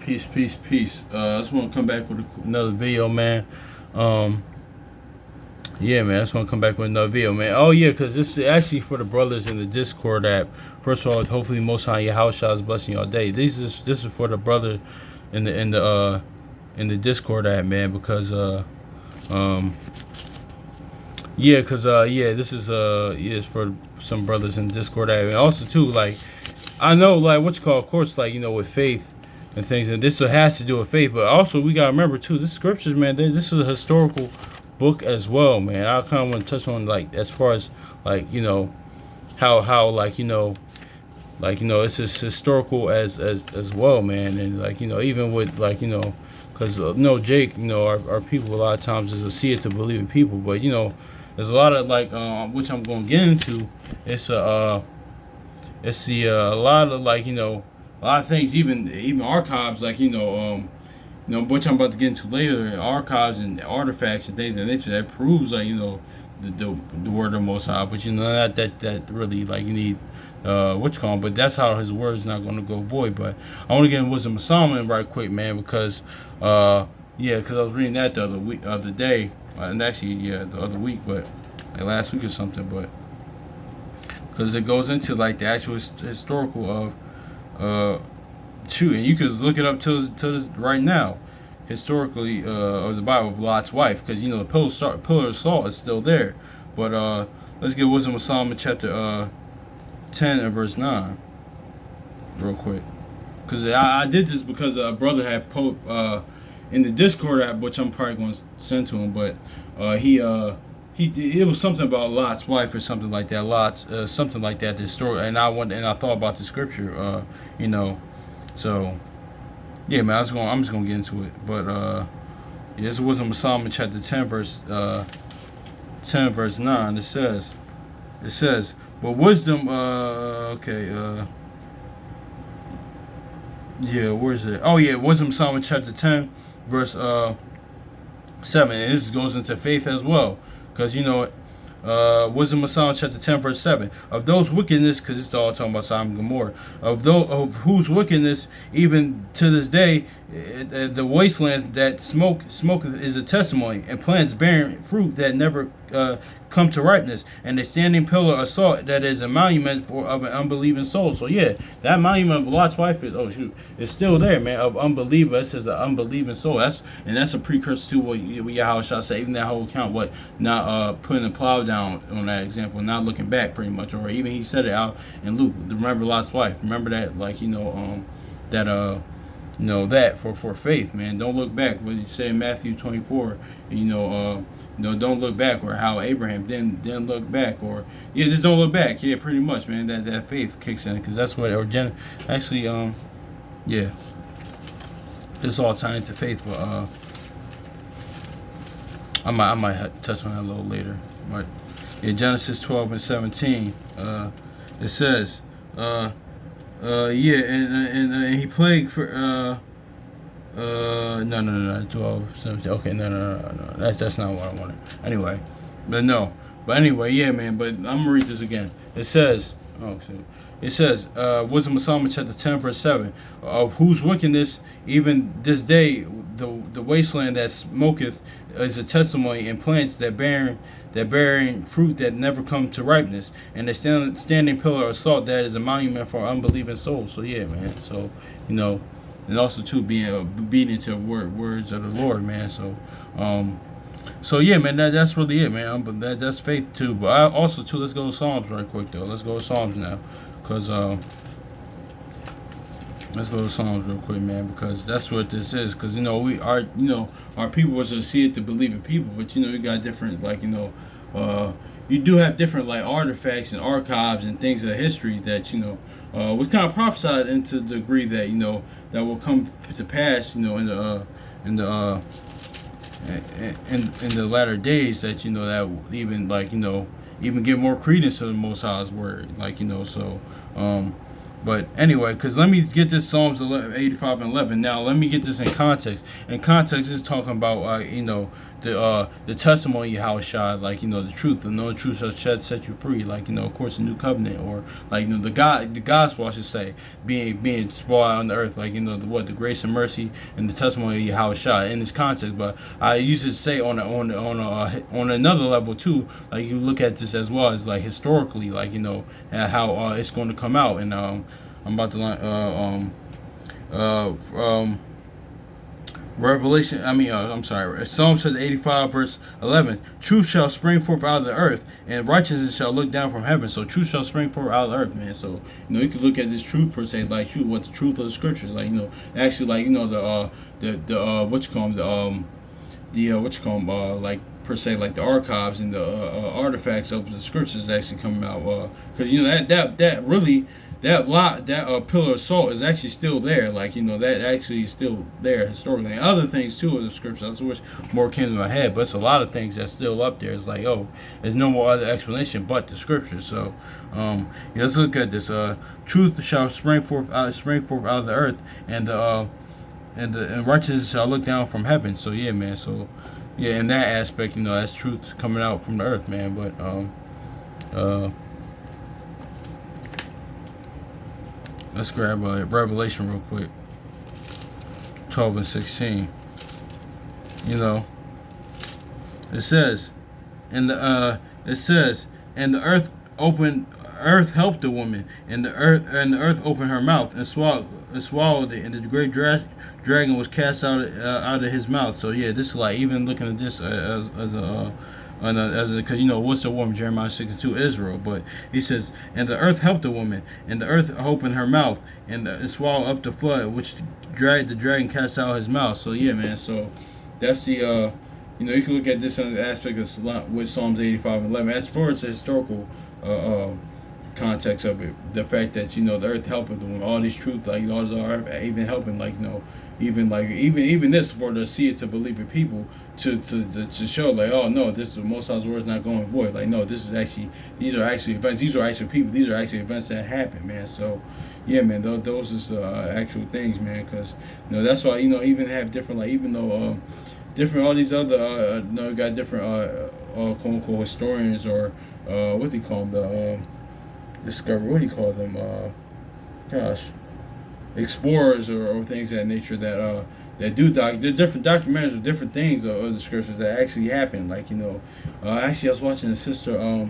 Peace, peace, peace. I just want to come back with another video, man. Um, yeah, man. I just want to come back with another video, man. Oh yeah, because this is actually for the brothers in the Discord app. First of all, hopefully, Most High your house is blessing y'all day. This is for the brother in the Discord app, man. Because um yeah, yeah, this is yeah, it's for some brothers in the Discord app, and also too, like, I know, like, what you call, of course, like, with faith and things, and this has to do with faith, but also we gotta remember too, this scriptures, man, this is a historical book as well, man. I kind of want to touch on, like, as far as, like, how like, it's as historical as well, man, and, like, even with, like, because no, Jake, our people a lot of times is a see it to believe it people, but there's a lot of, like, which I'm gonna get into. It's a lot of, like, a lot of things, even archives, like, which I'm about to get into later, archives and artifacts and things of nature that proves, like, the word of the Most High, but that really, like, you need what you call him, but that's how his word is not going to go void. But I want to get in Wisdom of Solomon right quick, man, because because I was reading that the other day, and actually, yeah, the other week, but like last week or something, but because it goes into, like, the actual historical of and you could look it up to this right now, historically, of the Bible, of Lot's wife, because the pillar of salt is still there. But let's get Wisdom of Solomon chapter 10 and verse 9 real quick, because I did this because a brother had in the Discord app, which I'm probably going to send to him, but he it was something about Lot's wife or something like that. Lot's something like that. The story, and I thought about the scripture. So yeah, man. I'm just gonna get into it. But yeah, this was in Psalm chapter 10 verse 9. It says, but wisdom. Yeah, where is it? Oh yeah, wisdom, Psalm chapter 10 verse 7, and this goes into faith as well. Because, Wisdom of Solomon chapter 10 verse 7. Of those wickedness, because it's all talking about Sodom and Gomorrah, of whose wickedness even to this day, the wastelands that smoketh is a testimony, and plants bearing fruit that never come to ripeness, and a standing pillar of salt that is a monument of an unbelieving soul. So yeah, that monument of Lot's wife is still there, man, of unbeliever. It says an unbelieving soul. That's a precursor to what Yahweh shall say, even that whole account, what, not putting the plow down on that example, not looking back, pretty much, or even he said it out in Luke. Remember Lot's wife. Remember that, like, that for faith, man. Don't look back. What he said in Matthew 24, don't look back, or how Abraham didn't look back, or just don't look back. Yeah, pretty much, man. That faith kicks in, because that's what actually, yeah, it's all tied into faith. But I might touch on that a little later. But yeah, Genesis 12 and 17, it says, and he plagued for no 12 17. Okay, no, that's not what I wanted anyway. But anyway, yeah, man, but I'm gonna read this again. It says, Wisdom of Solomon chapter 10 verse 7, of whose wickedness even this day the wasteland that smoketh is a testimony, and plants that bearing fruit that never come to ripeness, and a standing pillar of salt that is a monument for unbelieving souls. So yeah, man. So and also too being obedient to words of the Lord, man. So yeah, man. That's really it, man. But that's faith too. But I also too. Let's go to Psalms right quick though. Let's go to Psalms now, because let's go to Psalms real quick, man, because that's what this is. Because our people was to see it to believe it people, but we got different, like, you do have different, like, artifacts and archives and things of history that was kind of prophesied into the degree that that will come to pass in the latter days, that that will even, like, even give more credence to the Most High's word, like, so But anyway, because let me get this Psalms 85 and 11. Now let me get this in context. In context, is talking about the testimony of Yahushua, like the truth, the truth shall set you free, like of course the new covenant, or like the gospel I should say, being spoiled on the earth, like the grace and mercy and the testimony of Yahushua in this context. But I used to say on another level too, like you look at this as well as like historically, like and how it's going to come out. And I'm about to Revelation, I'm sorry, Psalm 85 verse 11, truth shall spring forth out of the earth, and righteousness shall look down from heaven. So truth shall spring forth out of the earth, man. So you can look at this truth per se, like truth, what the truth of the scriptures, like actually, like the what you call them, like per se, like the archives and the artifacts of the scriptures actually coming out, because that really, that pillar of salt is actually still there, like that actually is still there historically. And other things too of the scriptures, I wish more came to my head, but it's a lot of things that's still up there. It's like, there's no more other explanation but the scriptures. So let's look at this. Truth shall spring forth out of the earth, and righteousness shall look down from heaven. So yeah, man. So yeah, in that aspect, that's truth coming out from the earth, man. But let's grab Revelation real quick. 12 and 16. It says, and the earth helped the woman, and the earth opened her mouth and swallowed it, and the great dragon was cast out of his mouth. So yeah, this is like, even looking at this as because what's a woman? Jeremiah 6:2, Israel. But he says, and the earth helped the woman, and the earth opened her mouth and swallowed up the flood, which the dragon cast out his mouth. So yeah, man. So that's the you can look at this as an aspect of with Psalms 85 and 11 as far as the historical context of it. The fact that the earth helping the woman, all these truth, like all the earth even helping, like even this for the see it to believe it people to show, like, oh no, this is Most High's word is not going void. Like, no, this is actually, these are actually events, these are actual people, these are actually events that happen, man. So yeah, man, those is actual things, man. Because that's why even have different, like, even though different all these other got different quote unquote historians, or what do you call them, discover, what do you call them, explorers, or things of that nature, that do there's different documentaries with different things of the scriptures that actually happen. Like actually I was watching a sister,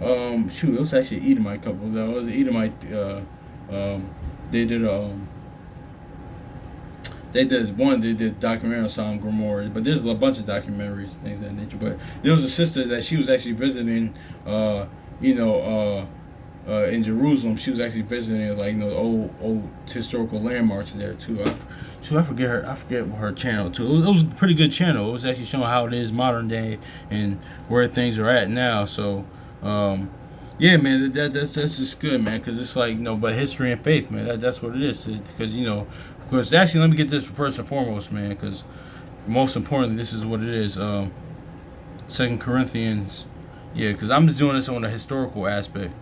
it was actually an Edomite couple. That was an Edomite. They did documentary on Sodom and Gomorrah, but there's a bunch of documentaries, things of that nature. But there was a sister that she was actually visiting, in Jerusalem. She was actually visiting, like, old historical landmarks there too. I forget her channel too. It was a pretty good channel. It was actually showing how it is modern day and where things are at now. So yeah, man, that's just good, man, because it's like, but history and faith, man, that's what it is. Because of course, actually, let me get this first and foremost, man, because most importantly, this is what it is. 2 Corinthians, yeah, because I'm just doing this on a historical aspect.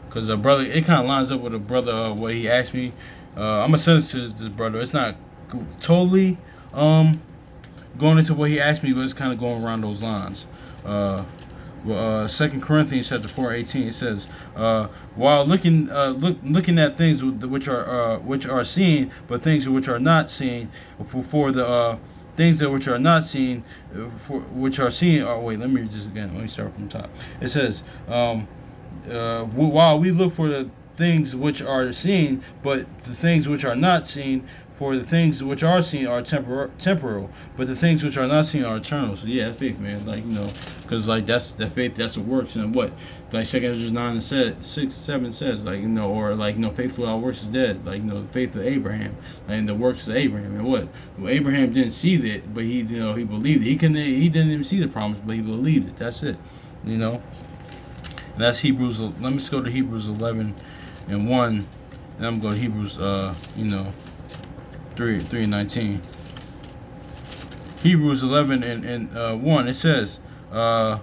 Because a brother, it kind of lines up with a brother, what he asked me. I'm gonna send this to this brother. It's not totally going into what he asked me, but it's kind of going around those lines. 2 Corinthians chapter 4:18, it says, while looking at things which are seen, but things which are not seen, for the things that which are not seen, for which are seen. Oh wait, let me read this again. Let me start from the top. It says, while we look for the things which are seen, but the things which are not seen, for the things which are seen are temporal, but the things which are not seen are eternal. So yeah, that's faith, man. Like, because like that's the faith, that's what works. And what, like 2 Corinthians 9 and 7 says, like, or like, faith without works is dead. Like, the faith of Abraham, and the works of Abraham. And what, well, Abraham didn't see it, but he he believed it. He didn't even see the promise, but he believed it. That's it. And that's Hebrews. Let me just go to Hebrews 11 and 1, and I'm going to Hebrews 3 and 19. Hebrews 11 and 1. It says, it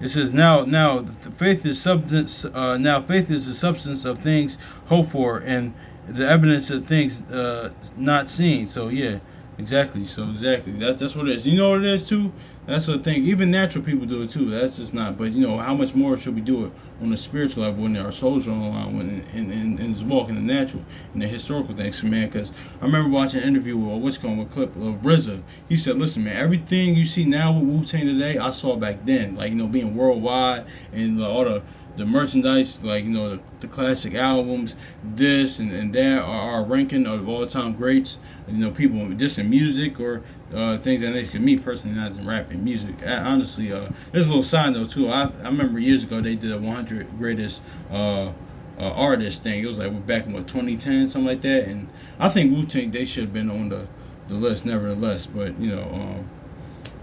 It says now faith is substance. Now faith is the substance of things hoped for and the evidence of things not seen. So yeah, exactly. So exactly that's what it is. You know what it is too. That's the thing. Even natural people do it too. That's just not. But you know how much more should we do it on a spiritual level when our souls are on the line, when in this walk in the natural and the historical things, man. Because I remember watching an interview with a clip of RZA. He said, "Listen, man, everything you see now with Wu Tang today, I saw back then. Like being worldwide and all the merchandise, like the classic albums, this and that are our ranking of all time greats. People just in music or things that they. Me personally, not in rap and music. Honestly, there's a little side note too. I remember years ago they did a 100 greatest artist thing. It was like back in 2010, something like that. And I think Wu Tang they should have been on the list, nevertheless. But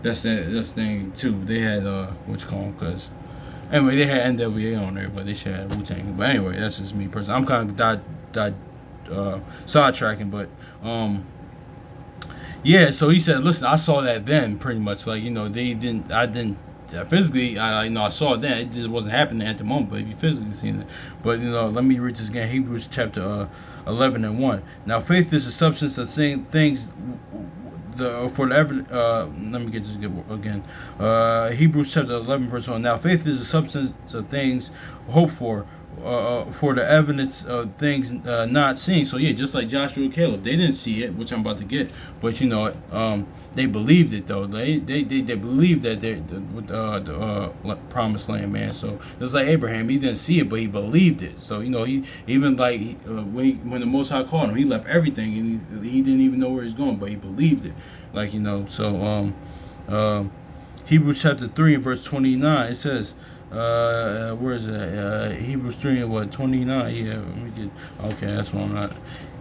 that's the thing too. They had because. Anyway, they had NWA on there, but they should have Wu Tang. But anyway, that's just me personally. I'm kind of sidetracking, but yeah. So he said, "Listen, I saw that then, pretty much. Like they didn't. I didn't physically. I saw it then. It just wasn't happening at the moment. But if you physically seen it, but let me read this again. Hebrews chapter 11 and 1. Now, faith is the substance of things." Let me get this again. Hebrews chapter 11 verse 1. Now faith is the substance of things hoped for the evidence of things not seen. So yeah, just like Joshua and Caleb, they didn't see it, which I'm about to get, but they believed it though. They believed that they the promised land, man. So just like Abraham, he didn't see it, but he believed it. So he even like when the Most High called him, he left everything and he didn't even know where he's going, but he believed it. Like so Hebrews chapter 3 and verse 29, it says. Where is it? Hebrews 3 and 29? Yeah, let me get. Okay, that's one. I'm not.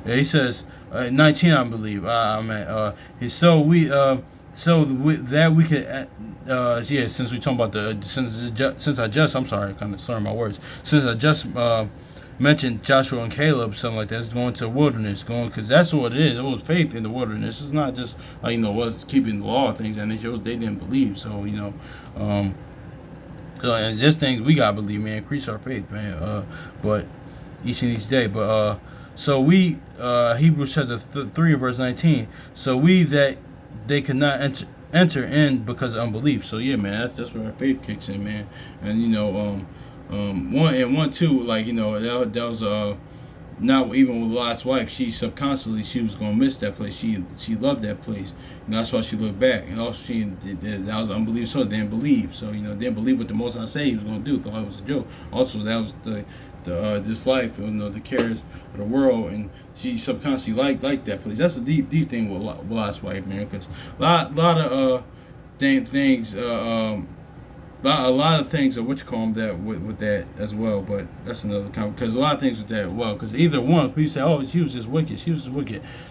Yeah, he says 19, I believe. I'm at. So that we could. Yeah, since we talking about since I just. I'm sorry, I kind of slurring my words. Since I just mentioned Joshua and Caleb, something like that, it's going to the wilderness, because that's what it is. It was faith in the wilderness. It's not just like what's keeping the law things, and they didn't believe. So and this thing we gotta believe, man. Increase our faith, man. But each and each day. But so we Hebrews chapter 3 verse 19. So we that they could not enter in because of unbelief. So yeah, man, that's where our faith kicks in, man. And one too, like that was not even with Lot's wife, she subconsciously she was gonna miss that place. She loved that place. That's why she looked back. And also that was unbelief. So didn't believe. So didn't believe what the Most High said he was gonna do. Thought it was a joke. Also that was the this life, the cares of the world, and she subconsciously liked that place. That's a deep thing with Lot's wife, man. Because a lot of things. A lot of things are that with that as well, but that's another comment, because a lot of things with that because either one, people say, oh, she was just wicked,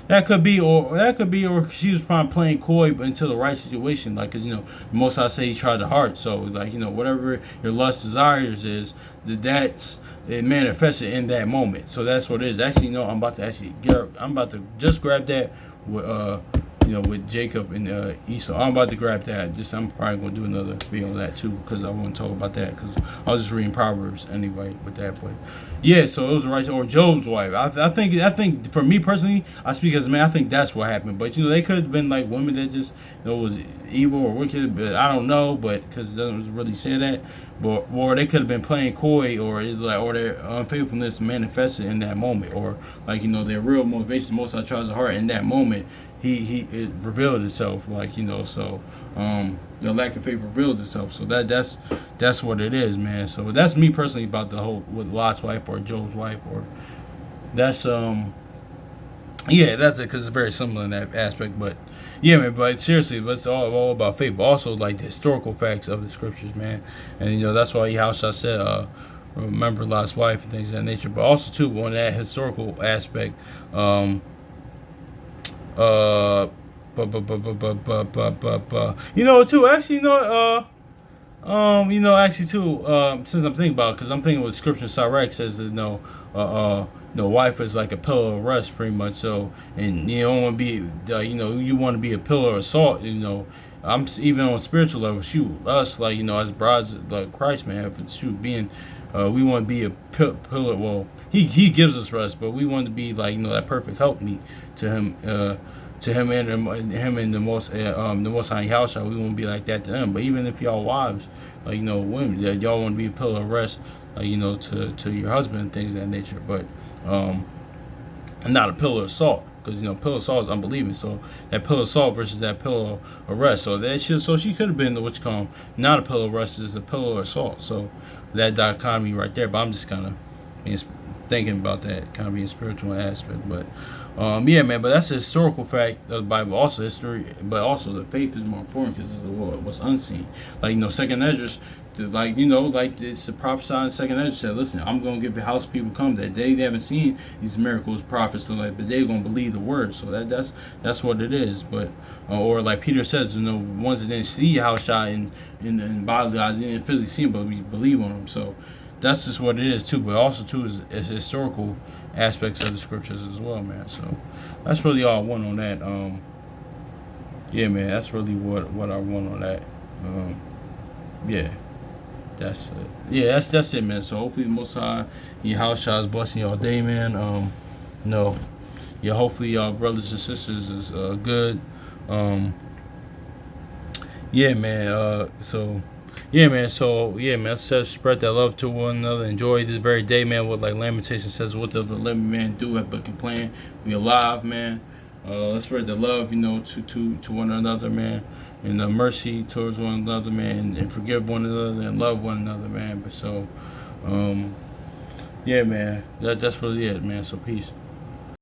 that could be, or she was probably playing coy but until the right situation, like, because most I say he tried the heart, so like whatever your lust desires is, that's it manifested in that moment, so that's what it is. Actually, I'm about to just grab that with with Jacob and Esau. I'm about to grab that. I'm probably going to do another video on that too, because I want to talk about that, because I was just reading Proverbs anyway with that. But yeah, so it was right, or Job's wife. I think for me personally, I speak as a man, I think that's what happened. But they could have been like women that just was evil or wicked, but I don't know. But because it doesn't really say that, but or they could have been playing coy, or their unfaithfulness manifested in that moment, or like their real motivation, most I tries to heart in that moment. It revealed itself, like so the lack of faith revealed itself. So that's what it is, man. So that's me personally about the whole with Lot's wife or Job's wife, or that's yeah, that's it, because it's very similar in that aspect. But yeah, man, but seriously, it's all about faith, but also like the historical facts of the scriptures, man. And that's why Yahushua said remember Lot's wife and things of that nature, but also too on that historical aspect, too. Actually, since I'm thinking about it, because I'm thinking what Scripture Sirach says that wife is like a pillar of rest, pretty much. So, and you don't want to be, you want to be a pillar of salt, even on a spiritual level, shoot, us, like, as brides like Christ, man, shoot, being, we want to be a pillar. Well, he gives us rest, but we want to be like, that perfect helpmeet to him, to him and the most high house. We want to be like that to him. But even if y'all wives, like, women, y'all want to be a pillar of rest, like, to your husband and things of that nature. But and not a pillar of salt, because pillar of salt is unbelieving. So that pillar of salt versus that pillar of rest. So she could have been what you call not a pillar of rest, is a pillar of salt. So that dichotomy right there. But I'm just kind of thinking about that, kind of being spiritual aspect. But yeah, man. But that's a historical fact of the Bible. Also history, but also the faith is more important because it's what's unseen. Like, second Esdras, like, like it's the prophesying second Esdras said, listen, I'm gonna give the house people come that they haven't seen these miracles, prophets, so like, but they're gonna believe the word. So that's what it is. But or like Peter says, ones that didn't see Yahushua in bodily, I didn't physically see him, but we believe on him. So that's just what it is too. But also too is historical aspects of the scriptures as well, man. So that's really all I want on that. Yeah, man, that's really what I want on that. Yeah, that's it. Yeah, that's it, man. So hopefully the Most High, Yahushua is blessing y'all day, man. Yeah, hopefully y'all brothers and sisters is good. Yeah, man. Says spread that love to one another. Enjoy this very day, man. What like Lamentation says, what does the living man do but complain? We alive, man. Let's spread the love, to one another, man, and mercy towards one another, man, and forgive one another and love one another, man. But so, yeah, man, that's really it, man. So peace.